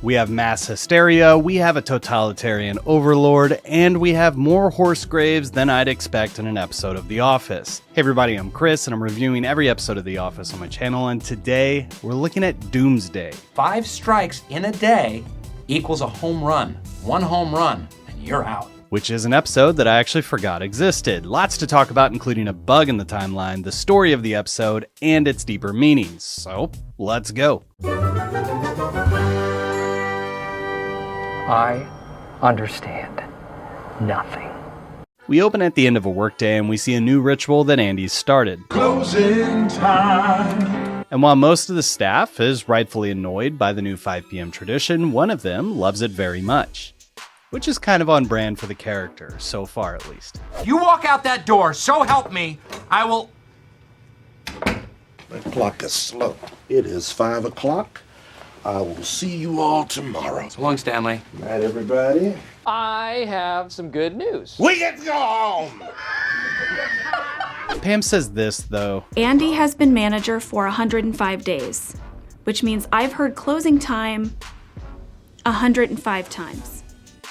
We have mass hysteria, we have a totalitarian overlord, and we have more horse graves than I'd expect in an episode of The Office. Hey everybody, I'm Chris, and I'm reviewing every episode of The Office on my channel, and today we're looking at Doomsday. 5 strikes in a day equals a home run. 1 home run, and you're out. Which is an episode that I actually forgot existed. Lots to talk about, including a bug in the timeline, the story of the episode, and its deeper meanings. So, let's go. I understand nothing. We open at the end of a workday and we see a new ritual that Andy's started. Closing time. And while most of the staff is rightfully annoyed by the new 5 p.m. tradition, one of them loves it very much. Which is kind of on brand for the character, so far at least. You walk out that door, so help me, I will... The clock is slow. It is 5 o'clock. I will see you all tomorrow. So long, Stanley. Night, everybody. I have some good news. We get to go home! Pam says this, though. Andy has been manager for 105 days, which means I've heard closing time 105 times.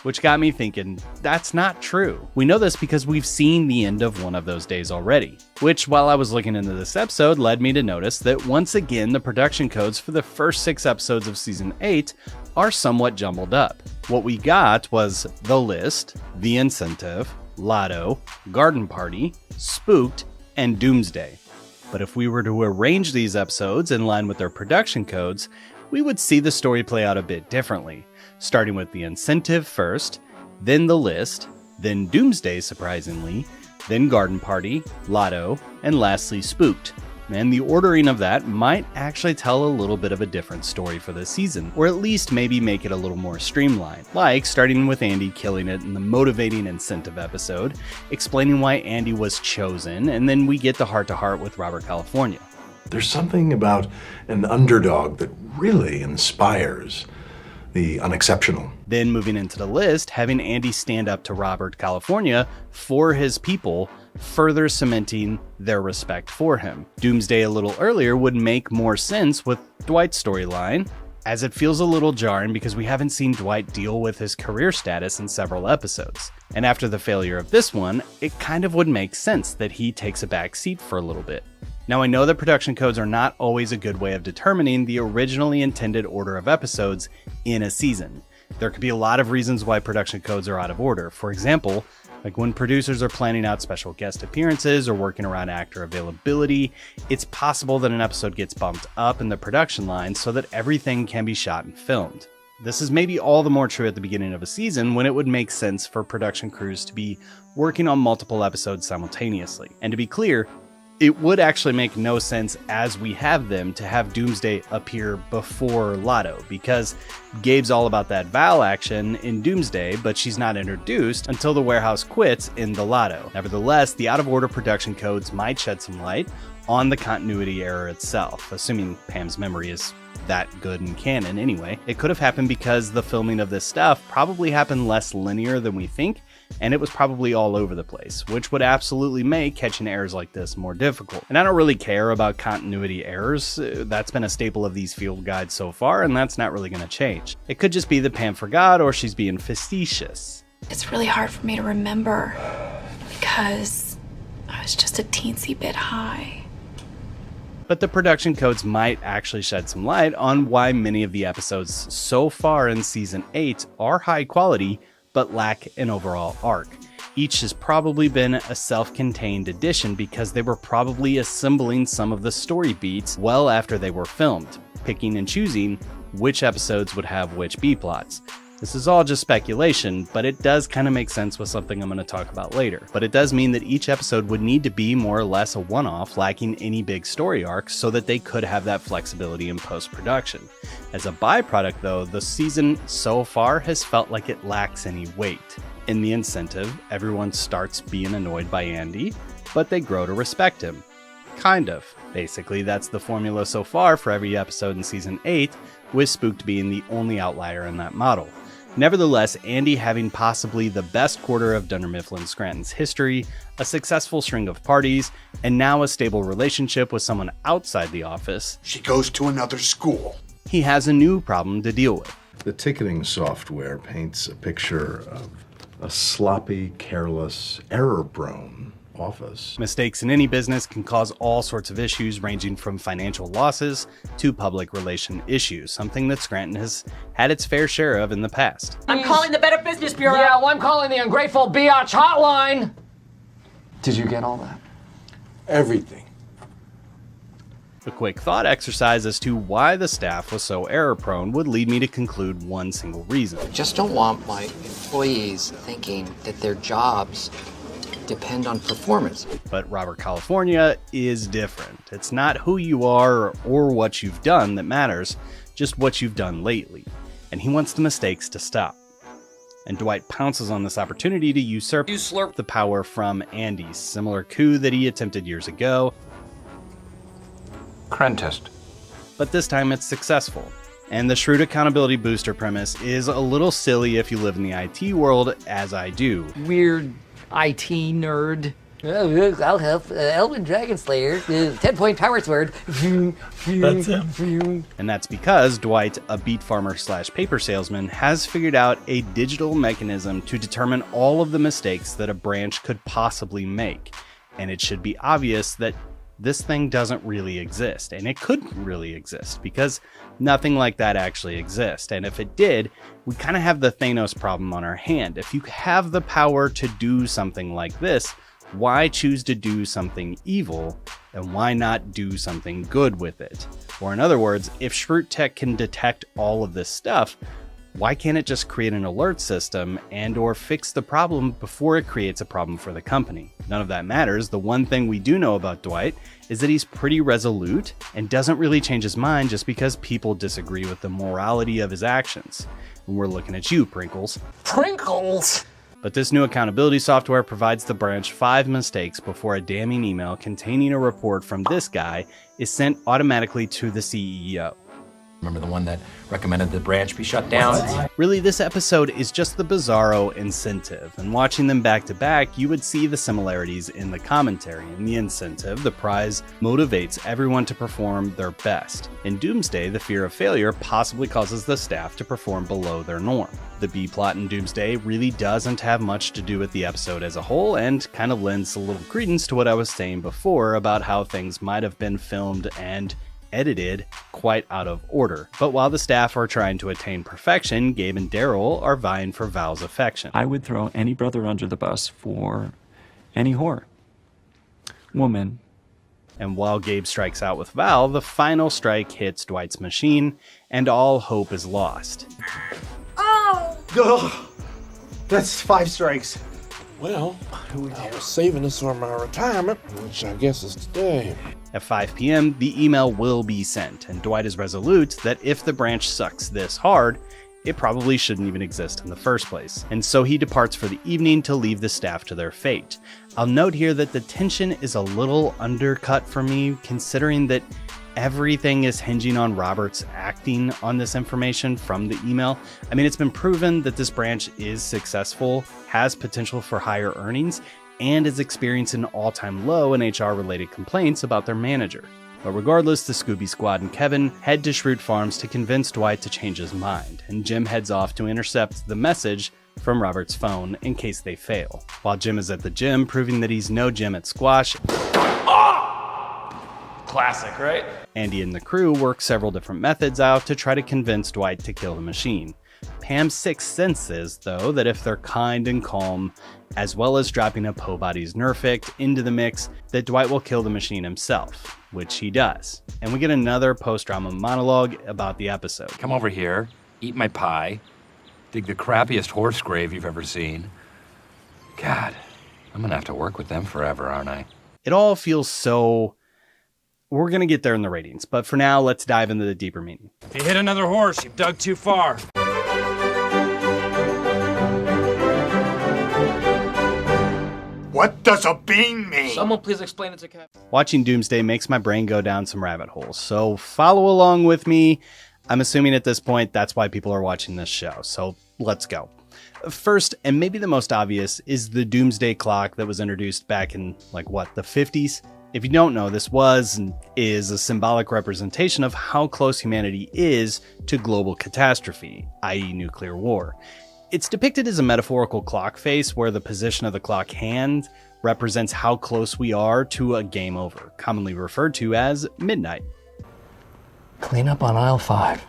Which got me thinking, that's not true. We know this because we've seen the end of one of those days already. Which, while I was looking into this episode, led me to notice that once again, the production codes for the first 6 episodes of Season 8 are somewhat jumbled up. What we got was The List, The Incentive, Lotto, Garden Party, Spooked, and Doomsday. But if we were to arrange these episodes in line with their production codes, we would see the story play out a bit differently. Starting with The Incentive first, then The List, then Doomsday surprisingly, then Garden Party, Lotto, and lastly Spooked. And the ordering of that might actually tell a little bit of a different story for this season, or at least maybe make it a little more streamlined. Like starting with Andy killing it in the motivating incentive episode, explaining why Andy was chosen, and then we get the heart-to-heart with Robert California. There's something about an underdog that really inspires the unexceptional. Then moving into The List, having Andy stand up to Robert California for his people, further cementing their respect for him. Doomsday a little earlier would make more sense with Dwight's storyline, as it feels a little jarring because we haven't seen Dwight deal with his career status in several episodes. And after the failure of this one, it kind of would make sense that he takes a back seat for a little bit. Now I know that production codes are not always a good way of determining the originally intended order of episodes in a season. There could be a lot of reasons why production codes are out of order. For example, like when producers are planning out special guest appearances or working around actor availability, it's possible that an episode gets bumped up in the production line so that everything can be shot and filmed. This is maybe all the more true at the beginning of a season when it would make sense for production crews to be working on multiple episodes simultaneously. And to be clear, it would actually make no sense as we have them to have Doomsday appear before Lotto, because Gabe's all about that Val action in Doomsday, but she's not introduced until the warehouse quits in the Lotto. Nevertheless, the out-of-order production codes might shed some light on the continuity error itself, assuming Pam's memory is that good in canon anyway. It could have happened because the filming of this stuff probably happened less linear than we think, and it was probably all over the place, which would absolutely make catching errors like this more difficult. And I don't really care about continuity errors. That's been a staple of these field guides so far, and that's not really going to change. It could just be that Pam forgot or she's being facetious. It's really hard for me to remember because I was just a teensy bit high. But the production codes might actually shed some light on why many of the episodes so far in Season 8 are high quality, but lack an overall arc. Each has probably been a self-contained edition because they were probably assembling some of the story beats well after they were filmed, picking and choosing which episodes would have which B-plots. This is all just speculation, but it does kind of make sense with something I'm going to talk about later. But it does mean that each episode would need to be more or less a one-off, lacking any big story arcs, so that they could have that flexibility in post-production. As a byproduct though, the season so far has felt like it lacks any weight. In The Incentive, everyone starts being annoyed by Andy, but they grow to respect him. Kind of. Basically, that's the formula so far for every episode in Season 8, with Spooked being the only outlier in that model. Nevertheless, Andy having possibly the best quarter of Dunder Mifflin Scranton's history, a successful string of parties, and now a stable relationship with someone outside the office, She goes to another school. he has a new problem to deal with. The ticketing software paints a picture of a sloppy, careless, error-prone office. Mistakes in any business can cause all sorts of issues, ranging from financial losses to public relation issues, something that Scranton has had its fair share of in the past. I'm calling the Better Business Bureau. Yeah, well, I'm calling the ungrateful biatch hotline. Did you get all that? Everything. A quick thought exercise as to why the staff was so error-prone would lead me to conclude one single reason. Just don't want my employees thinking that their jobs depend on performance. But Robert California is different. It's not who you are or what you've done that matters, just what you've done lately. And he wants the mistakes to stop. And Dwight pounces on this opportunity to usurp the power from Andy's similar coup that he attempted years ago. Crentist. But this time it's successful. And the shrewd accountability booster premise is a little silly if you live in the IT world, as I do. Weird IT nerd. I'll help Elven Dragonslayer, 10-point power sword. That's him. And that's because Dwight, a beet farmer / paper salesman, has figured out a digital mechanism to determine all of the mistakes that a branch could possibly make. And it should be obvious that this thing doesn't really exist, and it couldn't really exist because nothing like that actually exists. And if it did, we kind of have the Thanos problem on our hand. If you have the power to do something like this, why choose to do something evil, and why not do something good with it? Or in other words, if Schrute Tech can detect all of this stuff, why can't it just create an alert system and or fix the problem before it creates a problem for the company? None of that matters. The one thing we do know about Dwight is that he's pretty resolute and doesn't really change his mind just because people disagree with the morality of his actions. And we're looking at you, Prinkles. Prinkles? But this new accountability software provides the branch 5 mistakes before a damning email containing a report from this guy is sent automatically to the CEO. Remember the one that recommended the branch be shut down? Really, this episode is just the bizarro incentive, and watching them back to back, you would see the similarities in the commentary. In the incentive, the prize motivates everyone to perform their best. In Doomsday, the fear of failure possibly causes the staff to perform below their norm. The B-plot in Doomsday really doesn't have much to do with the episode as a whole, and kind of lends a little credence to what I was saying before about how things might have been filmed and edited quite out of order. But while the staff are trying to attain perfection, Gabe and Daryl are vying for Val's affection. I would throw any brother under the bus for any whore. Woman. And while Gabe strikes out with Val, the final strike hits Dwight's machine, and all hope is lost. Ugh, that's 5 strikes. Well, I was saving this for my retirement, which I guess is today. At 5 p.m., the email will be sent, and Dwight is resolute that if the branch sucks this hard, it probably shouldn't even exist in the first place. And so he departs for the evening to leave the staff to their fate. I'll note here that the tension is a little undercut for me, considering that everything is hinging on Robert's acting on this information from the email. I mean, it's been proven that this branch is successful, has potential for higher earnings, and is experiencing an all-time low in HR-related complaints about their manager. But regardless, the Scooby Squad and Kevin head to Schrute Farms to convince Dwight to change his mind, and Jim heads off to intercept the message from Robert's phone in case they fail. While Jim is at the gym, proving that he's no Jim at squash, Classic, right? Andy and the crew work several different methods out to try to convince Dwight to kill the machine. Pam's sixth sense says, though, that if they're kind and calm, as well as dropping a Pobody's Nerfict into the mix, that Dwight will kill the machine himself, which he does. And we get another post-drama monologue about the episode. Come over here, eat my pie, dig the crappiest horse grave you've ever seen. God, I'm gonna have to work with them forever, aren't I? It all feels so... We're gonna get there in the ratings, but for now, let's dive into the deeper meaning. If you hit another horse, you've dug too far. What does a bean mean? Someone please explain it to Kevin. Watching Doomsday makes my brain go down some rabbit holes, so follow along with me. I'm assuming at this point that's why people are watching this show, so let's go. First, and maybe the most obvious, is the Doomsday clock that was introduced back in, the 50s? If you don't know, this was and is a symbolic representation of how close humanity is to global catastrophe, i.e. nuclear war. It's depicted as a metaphorical clock face where the position of the clock hand represents how close we are to a game over, commonly referred to as midnight. Clean up on aisle 5.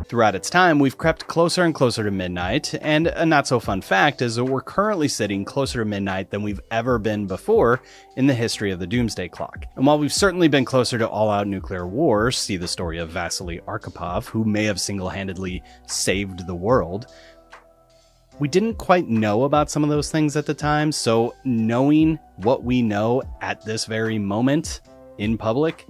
Throughout its time, we've crept closer and closer to midnight, and a not-so-fun fact is that we're currently sitting closer to midnight than we've ever been before in the history of the Doomsday Clock. And while we've certainly been closer to all-out nuclear war, see the story of Vasily Arkhipov, who may have single-handedly saved the world, we didn't quite know about some of those things at the time, so knowing what we know at this very moment in public,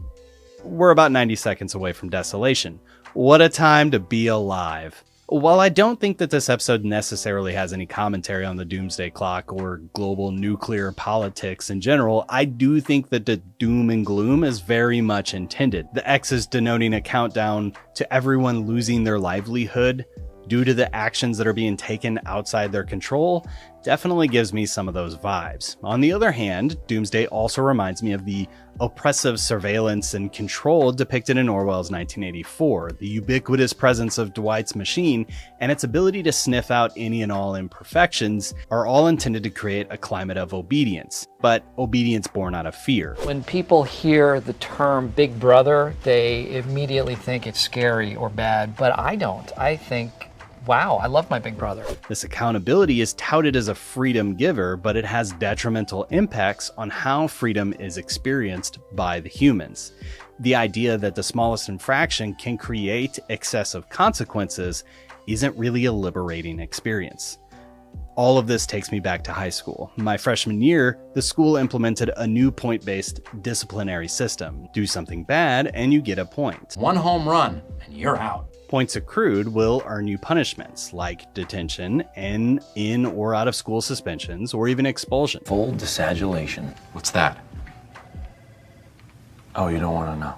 we're about 90 seconds away from desolation. What a time to be alive. While I don't think that this episode necessarily has any commentary on the Doomsday Clock or global nuclear politics in general, I do think that the doom and gloom is very much intended. The X's denoting a countdown to everyone losing their livelihood due to the actions that are being taken outside their control definitely gives me some of those vibes. On the other hand, Doomsday also reminds me of the oppressive surveillance and control depicted in Orwell's 1984, the ubiquitous presence of Dwight's machine, and its ability to sniff out any and all imperfections are all intended to create a climate of obedience, but obedience born out of fear. When people hear the term Big Brother, they immediately think it's scary or bad, but I don't. I think, wow, I love my big brother. This accountability is touted as a freedom giver, but it has detrimental impacts on how freedom is experienced by the humans. The idea that the smallest infraction can create excessive consequences isn't really a liberating experience. All of this takes me back to high school. My freshman year, the school implemented a new point-based disciplinary system. Do something bad and you get a point. One home run and you're out. Points accrued will earn you punishments like detention and in or out of school suspensions or even expulsion. Full desagulation. What's that? Oh, you don't want to know.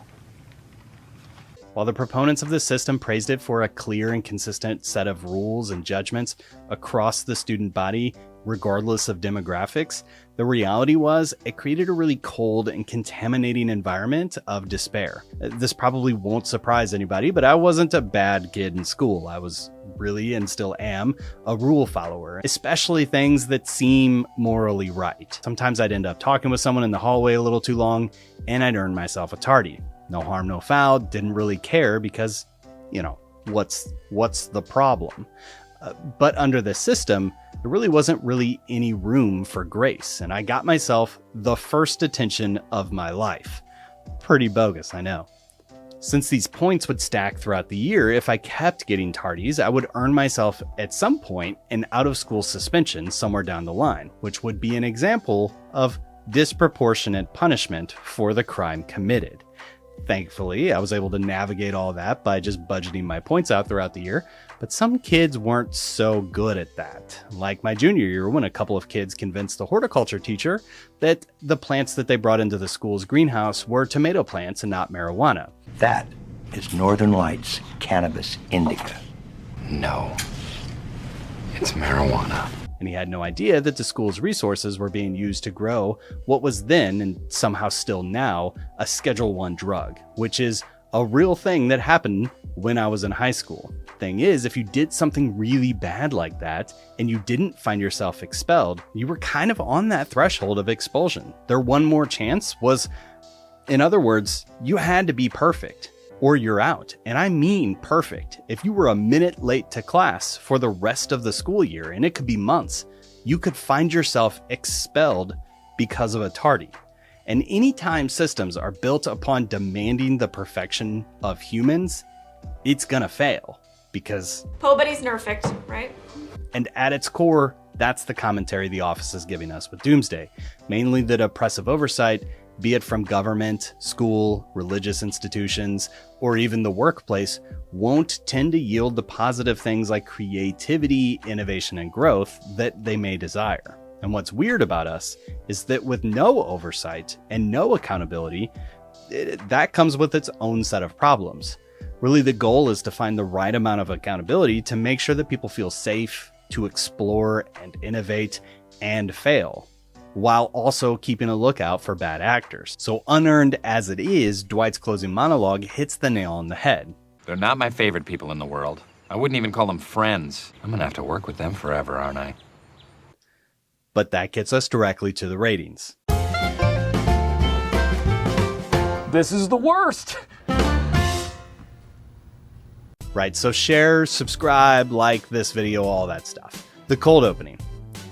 While the proponents of this system praised it for a clear and consistent set of rules and judgments across the student body, regardless of demographics, the reality was it created a really cold and contaminating environment of despair. This probably won't surprise anybody, but I wasn't a bad kid in school. I was really, and still am, a rule follower, especially things that seem morally right. Sometimes I'd end up talking with someone in the hallway a little too long, and I'd earn myself a tardy. No harm, no foul, didn't really care because, you know, what's the problem? But under this system, there really wasn't really any room for grace, and I got myself the first detention of my life. Pretty bogus, I know. Since these points would stack throughout the year, if I kept getting tardies, I would earn myself at some point an out-of-school suspension somewhere down the line, which would be an example of disproportionate punishment for the crime committed. Thankfully, I was able to navigate all that by just budgeting my points out throughout the year, but some kids weren't so good at that. Like my junior year, when a couple of kids convinced the horticulture teacher that the plants that they brought into the school's greenhouse were tomato plants and not marijuana. That is Northern Lights Cannabis Indica. No, it's marijuana. And he had no idea that the school's resources were being used to grow what was then, and somehow still now, a Schedule I drug, which is a real thing that happened when I was in high school. Thing is, if you did something really bad like that, and you didn't find yourself expelled, you were kind of on that threshold of expulsion. Their one more chance was, in other words, you had to be perfect, or you're out. And I mean perfect. If you were a minute late to class for the rest of the school year, and it could be months, you could find yourself expelled because of a tardy. And anytime systems are built upon demanding the perfection of humans, it's gonna fail, because nobody's perfect, right? And at its core, that's the commentary the Office is giving us with Doomsday. Mainly that oppressive oversight, be it from government, school, religious institutions, or even the workplace, won't tend to yield the positive things like creativity, innovation, and growth that they may desire. And what's weird about us is that with no oversight and no accountability, that comes with its own set of problems. Really, the goal is to find the right amount of accountability to make sure that people feel safe to explore and innovate and fail, while also keeping a lookout for bad actors. So unearned as it is, Dwight's closing monologue hits the nail on the head. They're not my favorite people in the world. I wouldn't even call them friends. I'm gonna have to work with them forever, aren't I? But that gets us directly to the ratings. This is the worst. Right, so share, subscribe, like this video, all that stuff. The cold opening.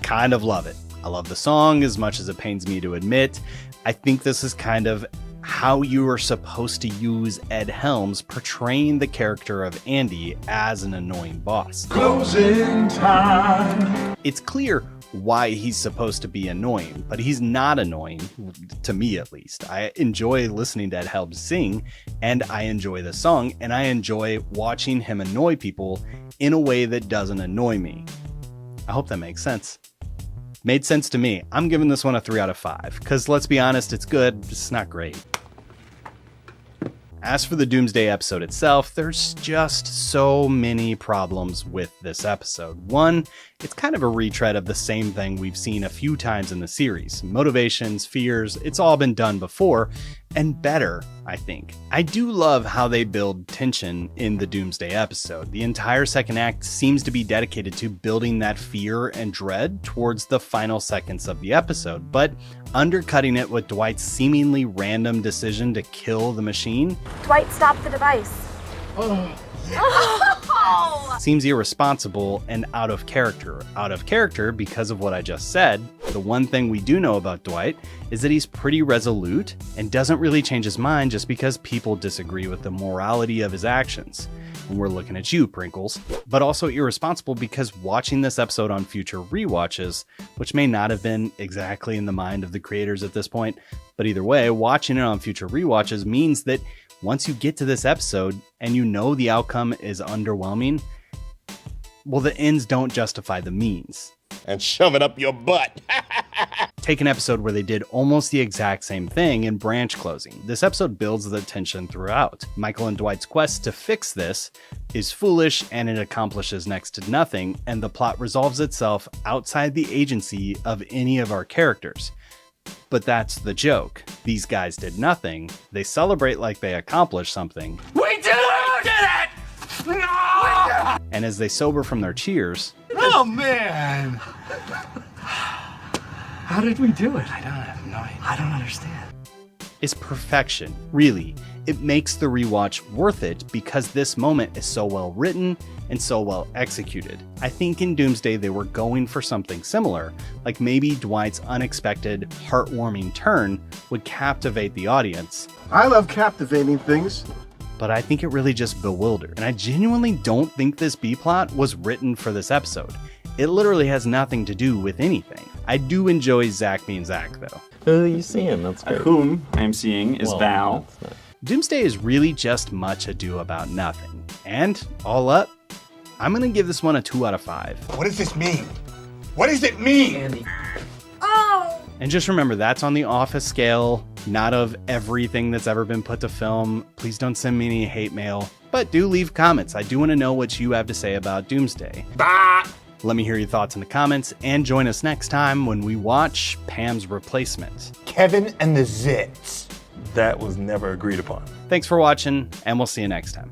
Kind of love it. I love the song as much as it pains me to admit. I think this is kind of how you are supposed to use Ed Helms portraying the character of Andy as an annoying boss. Closing time. It's clear why he's supposed to be annoying, but he's not annoying, to me at least. I enjoy listening to Ed Helms sing, and I enjoy the song, and I enjoy watching him annoy people in a way that doesn't annoy me. I hope that makes sense. Made sense to me. I'm giving this one a 3 out of 5, because let's be honest, it's good, it's not great. As for the Doomsday episode itself, there's just so many problems with this episode. One, it's kind of a retread of the same thing we've seen a few times in the series. Motivations, fears, it's all been done before, and better, I think. I do love how they build tension in the Doomsday episode. The entire second act seems to be dedicated to building that fear and dread towards the final seconds of the episode, but undercutting it with Dwight's seemingly random decision to kill the machine. Dwight, stop the device. Seems irresponsible and out of character. Out of character because of what I just said. The one thing we do know about Dwight is that he's pretty resolute and doesn't really change his mind just because people disagree with the morality of his actions. And we're looking at you, Prinkles. But also irresponsible because watching this episode on future rewatches, which may not have been exactly in the mind of the creators at this point, but either way, watching it on future rewatches means that once you get to this episode and you know the outcome is underwhelming, well, the ends don't justify the means. And shove it up your butt. Take an episode where they did almost the exact same thing in Branch Closing. This episode builds the tension throughout. Michael and Dwight's quest to fix this is foolish and it accomplishes next to nothing, and the plot resolves itself outside the agency of any of our characters. But that's the joke. These guys did nothing. They celebrate like they accomplished something. We did it! No! And as they sober from their cheers, Oh, man! How did we do it? I don't have no idea. I don't understand. is perfection, really. It makes the rewatch worth it because this moment is so well written and so well executed. I think in Doomsday they were going for something similar, like maybe Dwight's unexpected, heartwarming turn would captivate the audience. I love captivating things. But I think it really just bewildered, and I genuinely don't think this B-plot was written for this episode. It literally has nothing to do with anything. I do enjoy Zach being Zach, though. Who are you seeing? That's great. Whom I'm seeing is Val. Doomsday is really just much ado about nothing. And, all up, I'm gonna give this one a 2 out of 5. What does this mean? What does it mean? Andy. Oh! And just remember, that's on the Office scale, not of everything that's ever been put to film. Please don't send me any hate mail, but do leave comments. I do want to know what you have to say about Doomsday. Bah! Let me hear your thoughts in the comments, and join us next time when we watch Pam's Replacement. Kevin and the Zits. That was never agreed upon. Thanks for watching, and we'll see you next time.